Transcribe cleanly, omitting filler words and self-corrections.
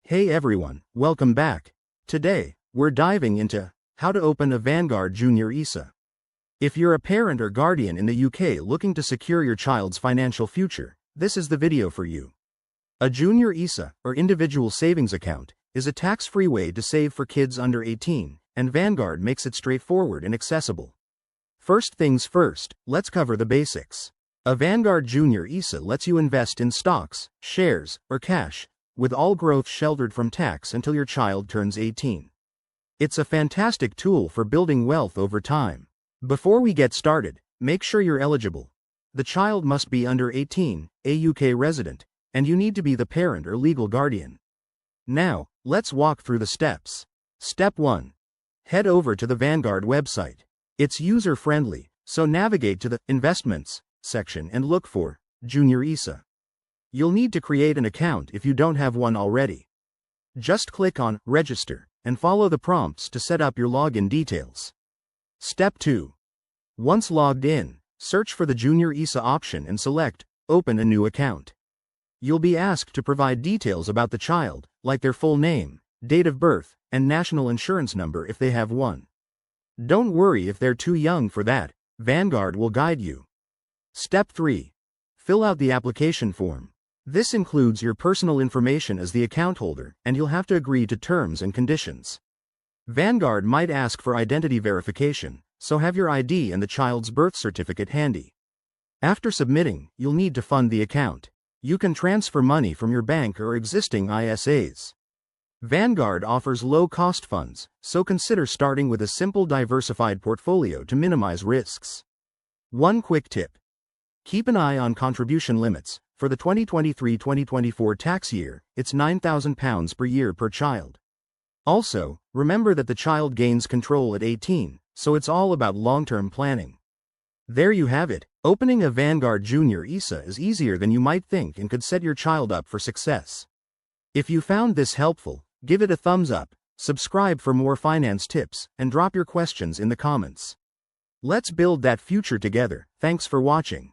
Hey everyone, welcome back. Today, we're diving into how to open a Vanguard Junior ISA. If you're a parent or guardian in the UK looking to secure your child's financial future, this is the video for you. A Junior ISA, or individual savings account, is a tax-free way to save for kids under 18, and Vanguard makes it straightforward and accessible. First things first, let's cover the basics. A Vanguard Junior ISA lets you invest in stocks, shares, or cash, with all growth sheltered from tax until your child turns 18. It's a fantastic tool for building wealth over time. Before we get started, make sure you're eligible. The child must be under 18, a UK resident, and you need to be the parent or legal guardian. Now, let's walk through the steps. Step 1. Head over to the Vanguard website. It's user-friendly, so navigate to the Investments section and look for Junior ISA. You'll need to create an account if you don't have one already. Just click on Register and follow the prompts to set up your login details. Step 2. Once logged in, search for the Junior ISA option and select Open a new account. You'll be asked to provide details about the child, like their full name, date of birth, and national insurance number if they have one. Don't worry if they're too young for that, Vanguard will guide you. Step 3. Fill out the application form. This includes your personal information as the account holder, and you'll have to agree to terms and conditions. Vanguard might ask for identity verification, so have your ID and the child's birth certificate handy. After submitting, you'll need to fund the account. You can transfer money from your bank or existing ISAs. Vanguard offers low-cost funds, so consider starting with a simple diversified portfolio to minimize risks. One quick tip. Keep an eye on contribution limits. For the 2023-2024 tax year, it's £9,000 per year per child. Also, remember that the child gains control at 18, so it's all about long-term planning. There you have it. Opening a Vanguard Junior ISA is easier than you might think and could set your child up for success. If you found this helpful, give it a thumbs up, subscribe for more finance tips, and drop your questions in the comments. Let's build that future together. Thanks for watching.